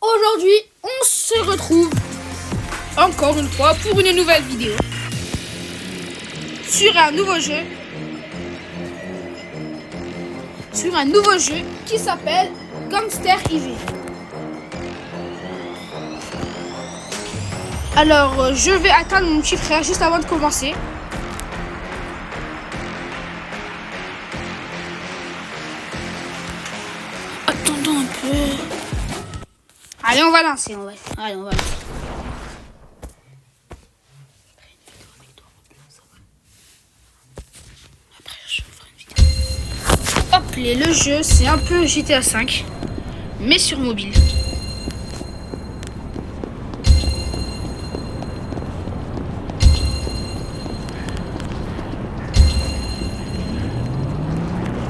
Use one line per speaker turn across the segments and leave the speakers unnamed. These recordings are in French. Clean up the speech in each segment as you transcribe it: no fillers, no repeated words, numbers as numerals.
Aujourd'hui, on se retrouve encore une fois pour une nouvelle vidéo sur un nouveau jeu qui s'appelle Gangster IV. Alors, je vais atteindre mon petit frère juste avant de commencer. Attendons un peu. Allez, on va lancer. Allez, on va lancer. Après, je ferai une vidéo. Hop, le jeu, c'est un peu GTA V, mais sur mobile.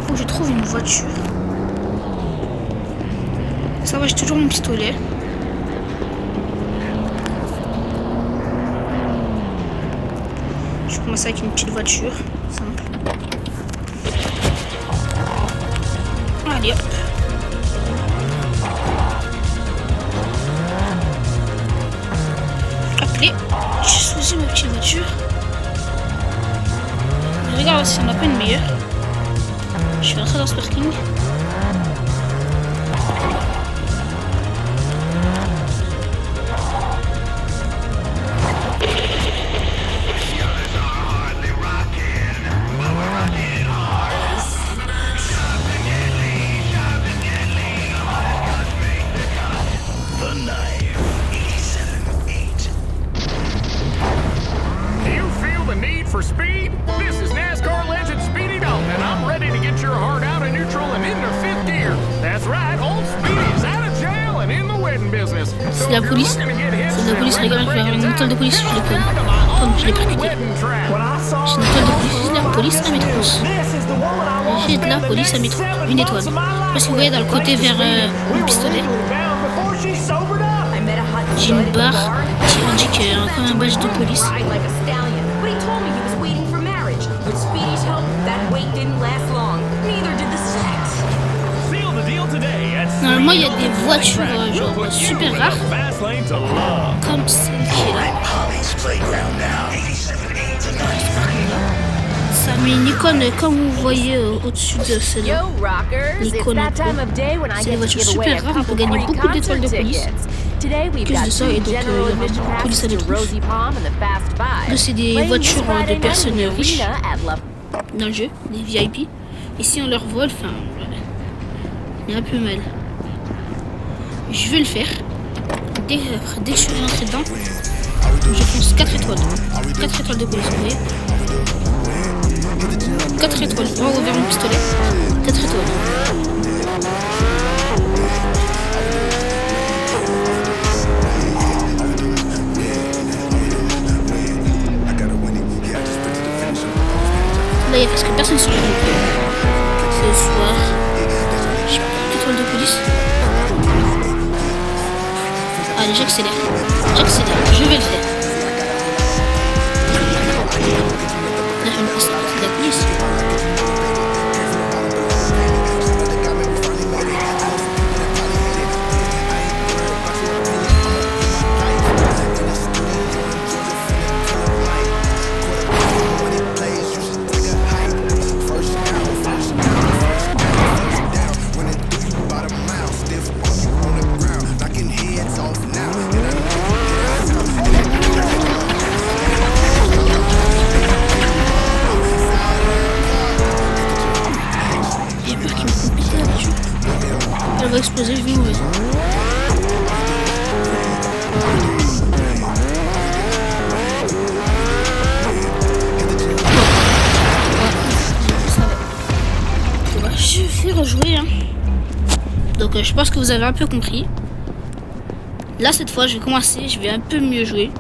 Faut que je trouve une voiture. Ça va, j'ai toujours mon pistolet. Je commence avec une petite voiture, simple. Allez hop. Appelez. J'ai choisi ma petite voiture. Je regarde si on n'a pas une meilleure. Je vais rentrer dans ce parking.
For speed, this is NASCAR legend Speedy Dalton, and I'm ready to get your heart out of neutral and into fifth gear. That's right, old Speedy's out of jail and in the wedding business.
C'est la police. C'est la police, regarde, je vais avoir une étoile de police, je les connais. Comme je l'ai percuté. J'ai une étoile de police, la police à métro. J'ai de la police à métro, une étoile. Parce que vous voyez dans le côté vers mon pistolet. J'ai une barre qui indique comme un badge de police. Normalement, il y a des voitures genre super rares, comme celle qui est là. Ça met une icône, comme vous voyez au-dessus de celle-là. L'icône un peu. C'est des voitures super rares, on peut gagner beaucoup d'étoiles de police. Plus de ça, et donc la police à métro. Là, c'est des voitures de personnes riches dans le jeu, des VIP. Et si on leur vole, enfin, il y a un peu mal. Je vais le faire. Dès que je suis rentré dedans, je fonce 4 étoiles. 4 étoiles de police, vous voyez. 4 étoiles. On va ouvrir mon pistolet. 4 étoiles. Là, il n'y a presque personne sur la route. C'est le soir. J'ai pas d'étoile de police. Allez, j'accélère. Je vais le faire. Là, je me passe de la police. Elle va exploser, je vais mourir. Je vais rejouer. Hein. Donc je pense que vous avez un peu compris. Là cette fois je vais commencer, je vais un peu mieux jouer.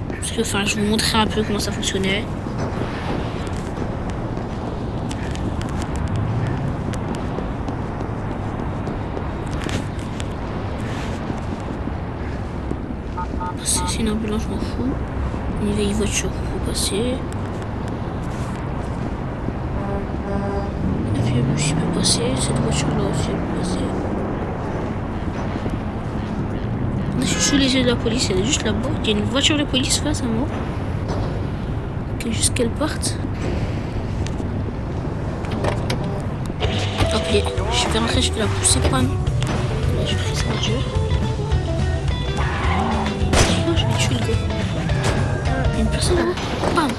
Parce que enfin je vais vous montrer un peu comment ça fonctionnait. C'est une ambulance, je m'en fous. Une vieille voiture, faut passer. Un vieux bus, il peut passer. Cette voiture-là aussi, elle peut passer. sous les yeux de la police, elle est juste là-bas. Il y a une voiture de police face à moi. Il faut juste qu'elle parte. Ok, je vais rentrer, je vais la pousser, pam. Là, je vais faire ça, jeu. Oh, je vais tuer le gars. Il y a une personne là-bas. Bam.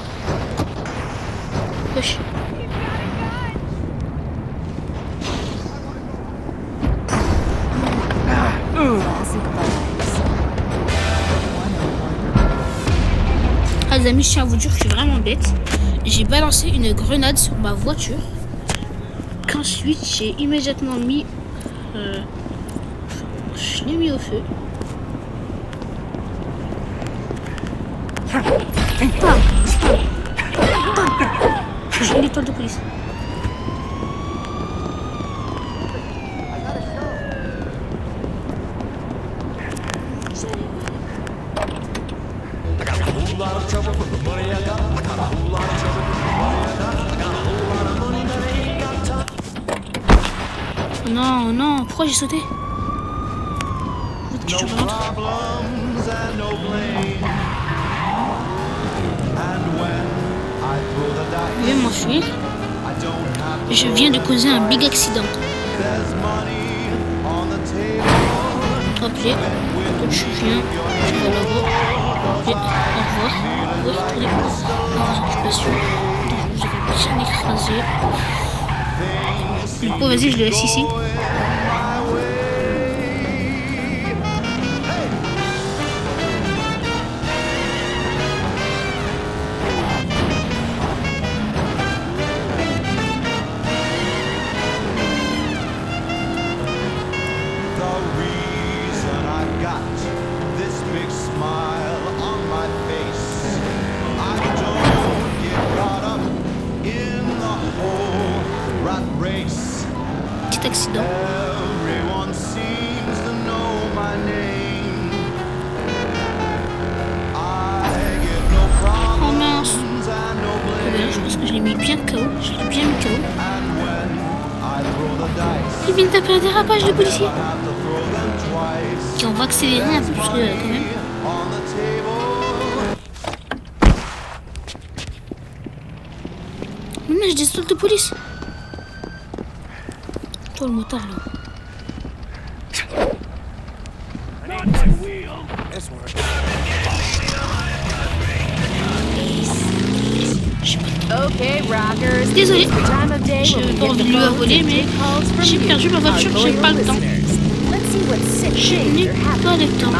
Wesh. Ah les amis, je tiens à vous dire que je suis vraiment bête. J'ai balancé une grenade sur ma voiture. Qu'ensuite j'ai immédiatement mis... je l'ai mis au feu. J'ai une étoile de police. Non, non, pourquoi j'ai sauté? Je vais m'enfuir. Je viens de causer un big accident. Appelez, donc je viens, je vais là-bas. Au revoir. Oui, très bien. Occupation. Donc je vous ai bien écrasé. Du coup, vas-y, je le laisse ici. Petit accident. Oh mince. Eh bien, je pense que je l'ai mis bien KO. Je l'ai bien mis KO. Il vient de taper un dérapage de policier. Ok, on va accélérer un peu plus quand même. Mais j'ai des sauts de police. Toi le motard là. Désolé, j'ai pas envie de lui voler, mais j'ai perdu ma voiture, j'ai pas le temps. Je n'ai pas le temps.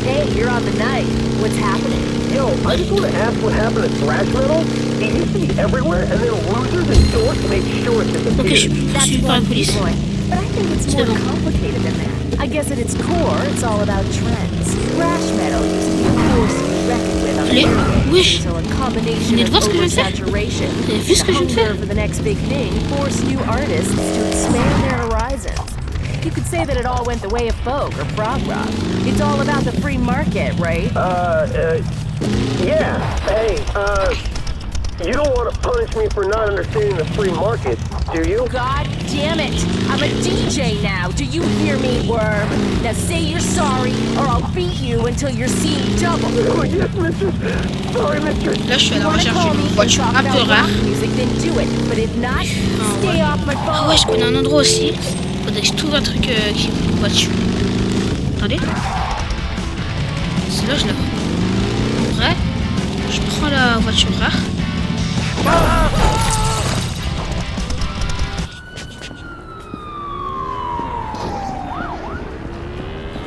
Hey, you're on the night. What's happening? Yo, I just want to ask what happened to thrash metal. It used to be everywhere, and then losers and dorks make sure it disappeared.
Ok, je suis poursuivi par la police.
But I think it's more complicated than that. I guess at its core, it's all about trends. Thrash metal used to be a force to be reckoned with on the internet.
Wesh.
So a combination
Vous
of
voir ce que je viens de faire?
oversaturation
Vous avez vu ce que je viens de faire?
for the next big thing forced new artists to expand their horizons. You could say that it all went the way of folk or prog rock. It's all about the free market, right?
Yeah. Hey, you don't want to punish me for not understanding the free market, do you?
God damn it! I'm a DJ now. Do you hear me, worm? Now say you're sorry, or I'll beat you until you're seeing double.
Oh, yes, mistress. Sorry, mistress.
Là, je suis à la
Wanna
recherche
call me
d'une
and
voiture
talk
un peu
about
rare.
rock music, then do it. But if not, stay off my phone.
Ah ouais, je connais un endroit aussi. Faudrait que je trouve un truc qui est une voiture. Attendez. C'est là, je la prends. En vrai, je prends la voiture rare.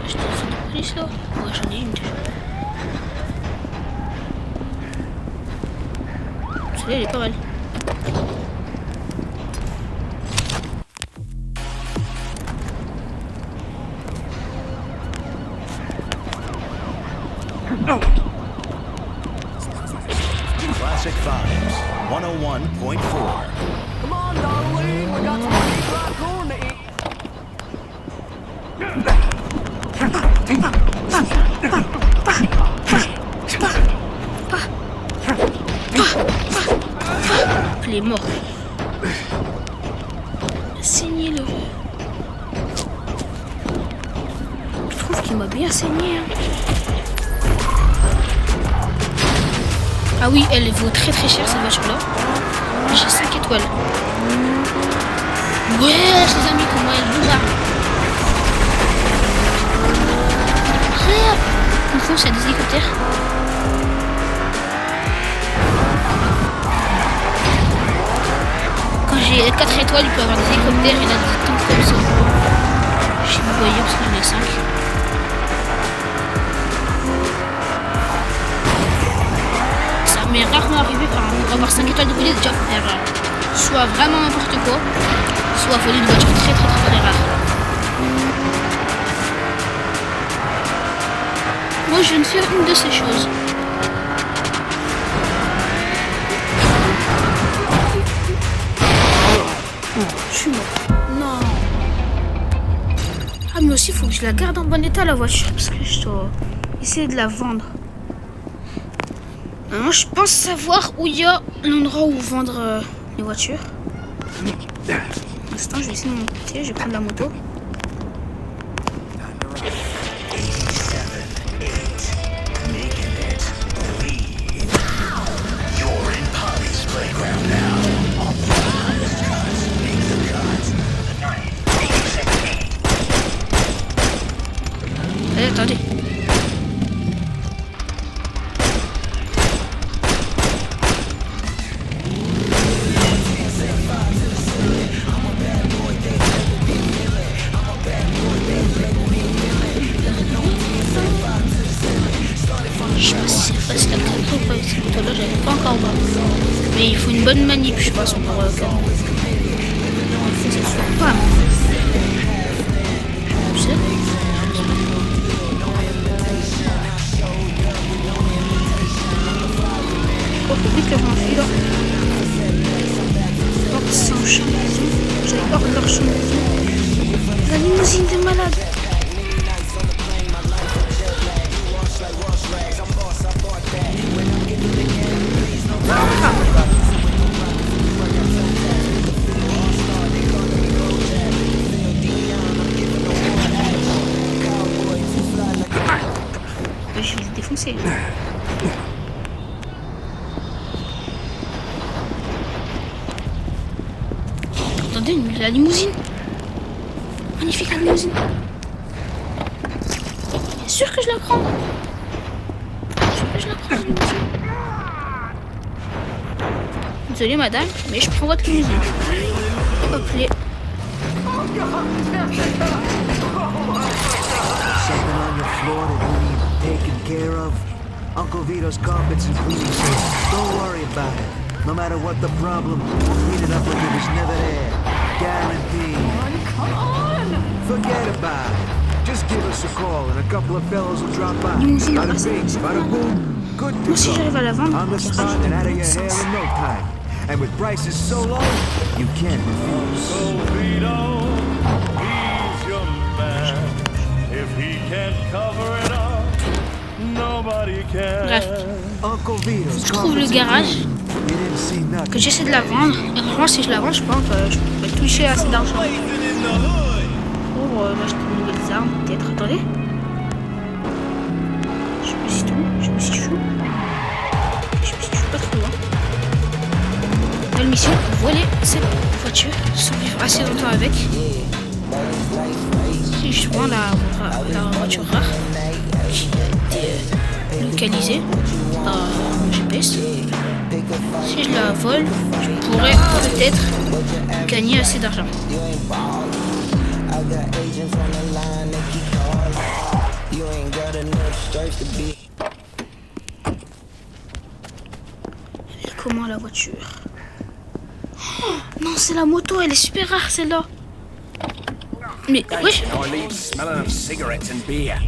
Je téléphone de police là. Ouais, j'en ai une déjà. Celle-là, elle est pas mal.
Classic Vibes 101.4.
Come on, Darlene, we got some deep fried corn to eat.
Il est mort. Saignez le. Je trouve qui m'a bien saigné. Hein. Ah oui, elle vaut très très cher cette voiture là. J'ai 5 étoiles. Ouais, les amis, comment elle nous va. Une fois, c'est des hélicoptères. Quand j'ai 4 étoiles, il peut y avoir des hélicoptères et là des trucs comme ça. Je sais pas voyez parce que j'en ai 5. Ça m'est rarement arrivé pour avoir 5 étoiles de police. Déjà, faut faire soit vraiment n'importe quoi, soit voler une voiture très très très très rare. Moi, je viens de faire une de ces choses. Je suis mort. Non. Ah, mais aussi, il faut que je la garde en bon état, la voiture, parce que je dois essayer de la vendre. Maintenant, je pense savoir où il y a l'endroit où vendre les voitures. Pour l'instant, je vais essayer de monter, je vais prendre la moto. Attendez. Je sais pas si c'est facile à calmer ou pas avec cette moto-là, j'avais pas encore voir. Mais il faut une bonne manip, je pense, pour calmer. Il faut que ça soit pas. Tu sais? Oh, faut vite que je m'enfuis là. Hors sans champ de maison. J'allais hors de leur champ de maison. La limousine des malades. Je vais le défoncer. Attendez, la limousine. Magnifique la limousine. Bien sûr que je la prends. Bien sûr que je la prends, la limousine. Désolée madame, mais je prends votre limousine. Hop les.
Something on your floor that you need taken care of? Uncle Vito's carpets and cleaning service. Don't worry about it. No matter what the problem, we'll clean it up like it was never there. Guaranteed.
Come on!
Forget about it. Just give us a call and a couple of fellows will drop by.
Limousine,
Bada
c'est
bing, bada boom. Good to
Moi si j'arrive à la vendre,
on the spot and out of your hair in no time. And with prices so low, you can't refuse.
Vito, he's your man. If he can't cover it up, nobody can.
bref,
Uncle Vito's
je trouve le garage,
You didn't see nothing.
que j'essaie de la vendre. Et franchement, si je la vends, je pense que je peux toucher assez d'argent pour m'acheter de nouvelles armes, peut-être. Attendez. Je me situe où? Je me situe pas trop loin. Nouvelle mission, voler cette voiture, survivre assez longtemps avec. Si je vends la voiture rare qui a été localisée dans mon GPS, si je la vole, je pourrais peut-être gagner assez d'argent. Elle est comment la voiture? Oh, non, c'est la moto, elle est super rare celle-là. Mais wesh,
I leave smelling of cigarettes and beer.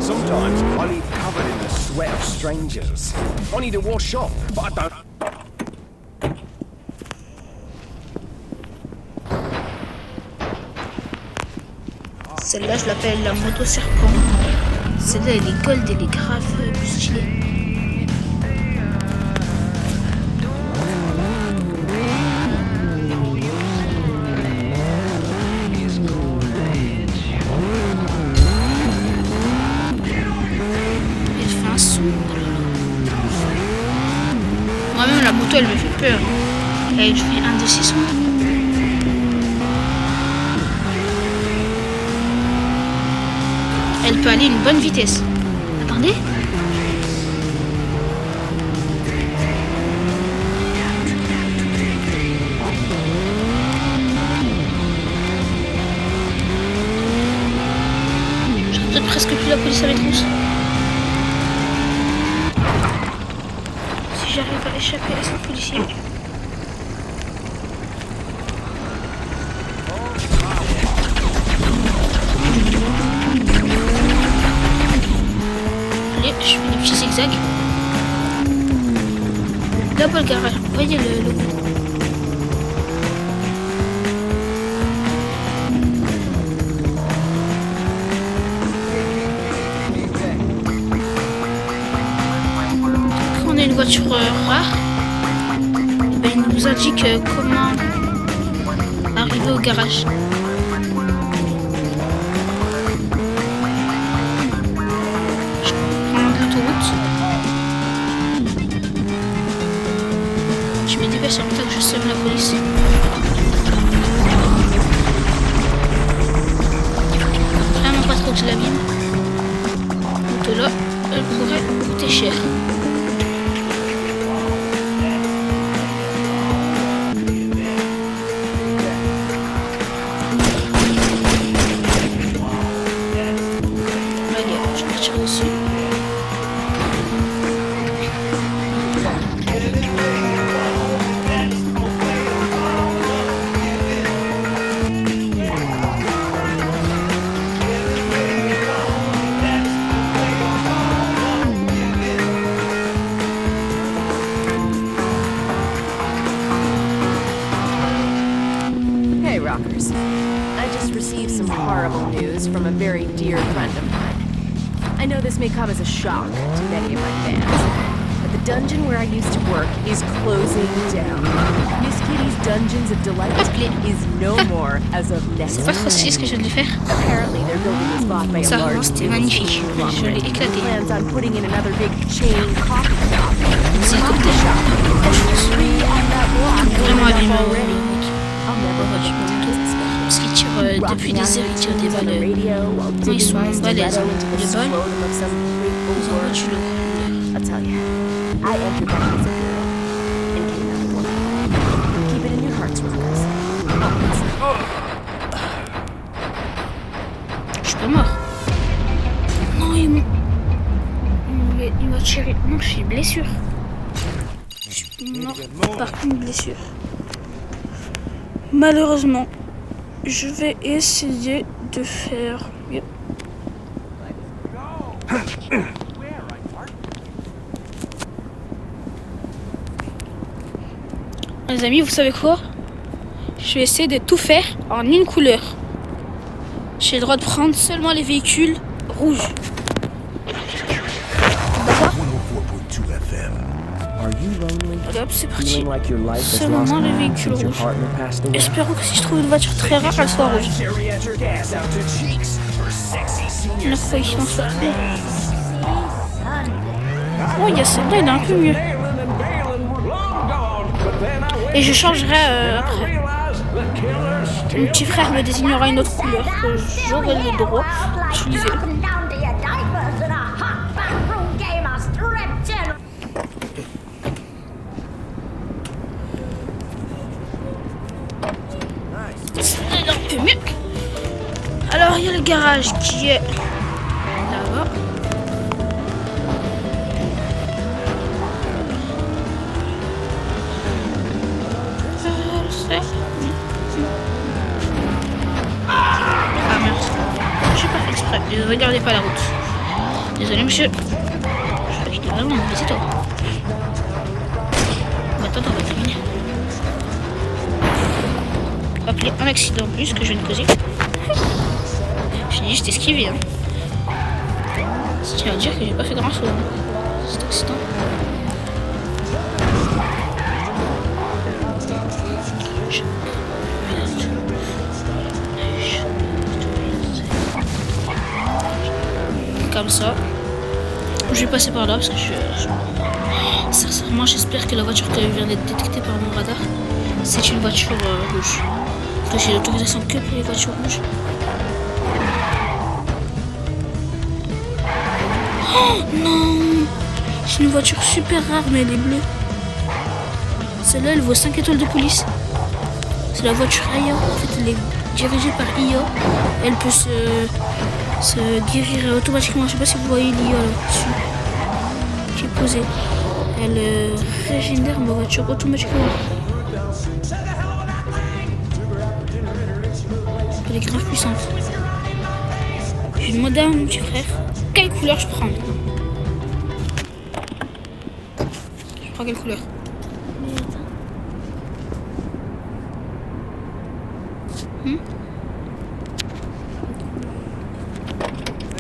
Sometimes I leave covered in the sweat of strangers. I need to wash off, but I don't.
celle-là je l'appelle la moto serpent. Celle-là elle est gold, elle est grave plus stylée. peur. Allez, je fais un de 6 moi. Elle peut aller à une bonne vitesse. Attendez. J'aurais peut-être presque plus la police à mes trousses. Si j'arrive à échapper à cette policier. Je fais des petits zigzags. Là-bas le garage, vous voyez le logo. Quand on a une voiture rare, et ben, il nous indique comment arriver au garage. Je me dépêche en même temps que je sème la police. Vraiment pas trop que je l'abîme. Donc là, elle pourrait coûter cher. Allez, je vais tirer dessus.
I just received some horrible news from a very dear friend of mine. I know this may come as a shock to many of my fans, but the dungeon where I used to work is closing down. Miss Kitty's Dungeons of Delight is no more as of next
C'est pas trop ce que je viens de faire.
Apparently they're building this spot by
Ça
a large
c'était magnifique. Je l'ai éclaté.
plans on putting in another big chain coffee shop.
C'est le
Coffee shop. Three on that block.
Vraiment abîmé.
I'll never forget that.
Parce qu'ils tirent depuis des airs, ils tirent des balles. Quand ils sont balèzes, les balles, ils envoient du lourd.
I'll tell you, I entered that as a girl and came out a woman. Keep it in your hearts, Rockus.
Je suis pas mort. Non, il m'a tiré. Non, je suis blessure. Je suis mort par une blessure. Malheureusement, je vais essayer de faire mieux. Les amis, vous savez quoi? Je vais essayer de tout faire en une couleur. J'ai le droit de prendre seulement les véhicules rouges. D'accord? Allez hop, c'est parti. Seulement les véhicules rouges. Espérons que si je trouve une voiture très rare, elle soit rouge. La fois ici en soit. Oh, il y a celle-là, elle est un peu mieux. Et je changerai après. Mon petit frère me désignera une autre couleur que j'aurai le droit d'utiliser. C'est un peu mieux. Alors il y a le garage qui est là-bas. Ah merde, j'ai pas fait exprès, ne regardez pas la route. Désolé monsieur. Je crois qu'il est vraiment mauvais, c'est toi. Attends, on va terminer. Appeler un accident en plus que je viens de causer. Je dis juste esquiver. Hein. Ce qui veut dire que j'ai pas fait grand chose. Hein. Cet accident. Comme ça. Je vais passer par là parce que Sincèrement, j'espère que la voiture qui vient d'être détectée par mon radar, c'est une voiture rouge. Parce que j'ai l'autorisation que pour les voitures rouges. Oh non! C'est une voiture super rare, mais elle est bleue. Celle-là, elle vaut 5 étoiles de police. C'est la voiture IA. En fait, elle est dirigée par IA. Elle peut se guérir automatiquement. Je sais pas si vous voyez l'IA là-dessus. Qui est posée. Elle régénère ma voiture automatiquement. Elle est grave puissante. Je vais demander à mon petit frère quelle couleur je prends. Je prends quelle couleur?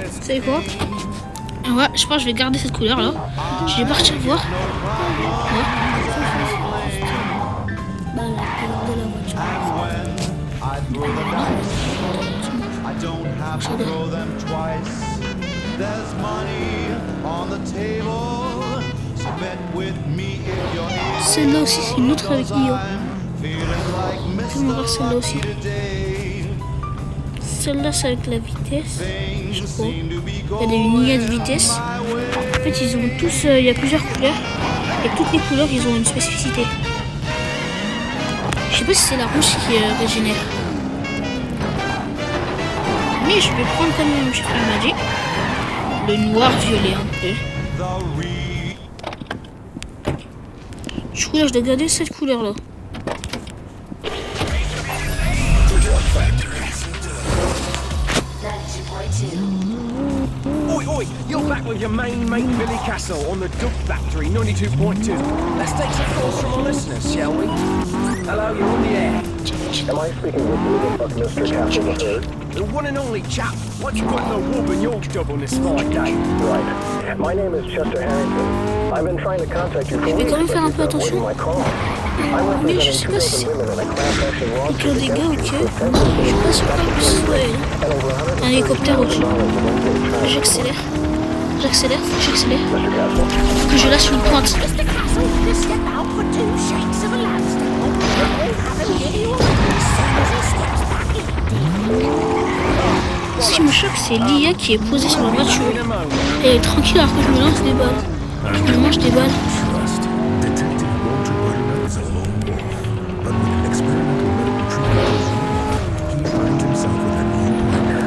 Vous savez quoi? Ouais, je pense que je vais garder cette couleur là. Je vais partir voir. Ouais. Bah, la couleur de la voiture. Celle-là aussi, c'est une autre avec IA. On va voir celle-là aussi. Celle-là, c'est avec la vitesse, je crois. Il y a des lignes de vitesse. En fait, ils ont tous, il y a plusieurs couleurs. Et toutes les couleurs, ils ont une spécificité. Je sais pas si c'est la rouge qui régénère. Mais je vais prendre comme mon petit frère m'a dit. Le noir violet un peu. Du coup, là, je dois garder cette couleur-là.
Oi, oi, you're back with your main mate Billy Castle on the Dub Factory 92.2. Let's take some calls from our listeners, shall we? Hello, you're on the air.
Am I speaking with you, Mr. Castle III?
The one and only chap. What's putting the whoop in your dub on this fine day?
Right. My name is Chester Harrington. I've been trying to contact you for
Je vais quand même
weeks,
faire un
but
peu
you've not
attention.
my call. I'm
Mais je
representing
sais pas si
2,000 women in a class action
avec
lawsuit
le dégât ou
against
que.
you for
Je suis pas sûr que ce soit elle.
and over
Un hélicoptère au-dessus.
$130,000 in unpaid charges.
J'accélère. J'accélère, faut que j'accélère.
Mr. Castle,
Faut que je lâche une pointe.
Mr. Castle, just step out for 2 shakes of a lance down. We'll have him give you a as soon as he steps back in.
Ce qui me choque, c'est l'IA qui est posée sur la voiture. Et elle est tranquille alors que je me lance des balles. Je me mange des balles.
Trust. Detective Walter Butler is a lone wolf, but with an experimental medical treatment he finds himself with a new partner.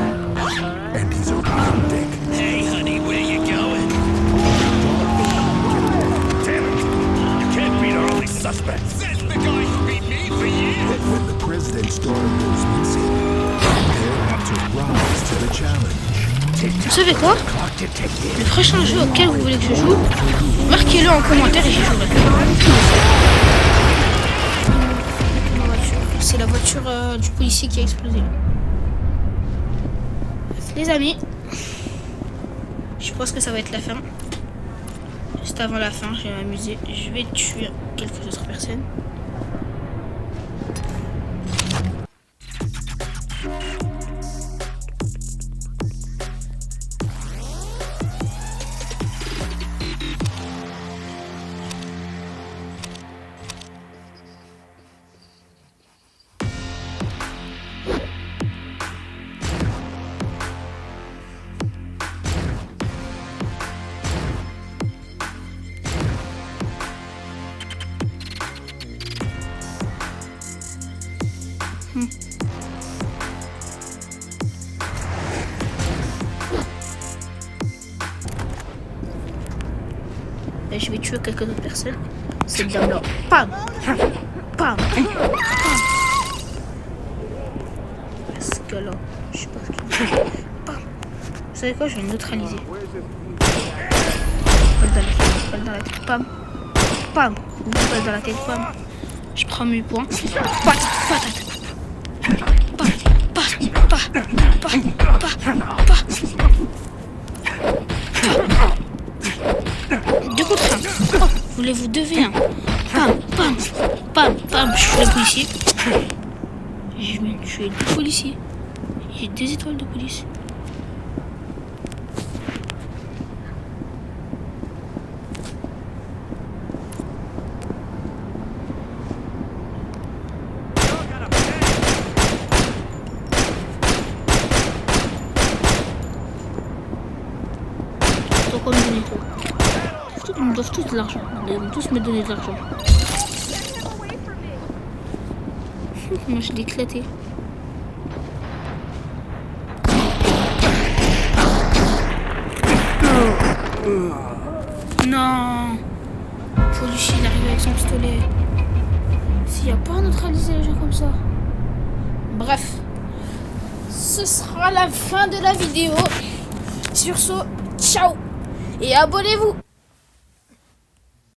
And he's a real dick.
Hey, honey, where you going?
Damn it!
You can't beat our only suspect. That's the guy who beat me for years.
When the president's daughter goes missing, prepare to rise to the challenge.
Vous savez quoi? Le prochain jeu auquel vous voulez que je joue, marquez-le en commentaire et j'y jouerai. C'est la voiture du policier qui a explosé. Les amis, je pense que ça va être la fin. Juste avant la fin, je vais m'amuser. Je vais tuer quelques autres personnes. Et je vais tuer quelques autres personnes. Cette dame-là. Pam! Pam! Pam! Ce gars-là. Je sais pas ce qu'il fait. Pam! Vous savez quoi? Je vais le neutraliser. Balle dans la tête. Balle dans la tête. Pam! Pam! Balle dans la tête. Pam! Je prends mes points. Patate! Patate! Pam! Pa! Pa! Pa! Pa! Pa! Deux contre un. Oh, voulez-vous 2v1? Pam, pam, pam, pam. Je suis le policier. Je vais tuer le policier. J'ai 2 étoiles de police. Ils me doivent tous de l'argent. Ils vont tous me donner de l'argent. Moi, je l'ai éclaté. Non. Polish, il arrive avec son pistolet. S'il n'y a pas neutralisé les gens comme ça. Bref. Ce sera la fin de la vidéo. Sur ce, ciao. Et abonnez-vous.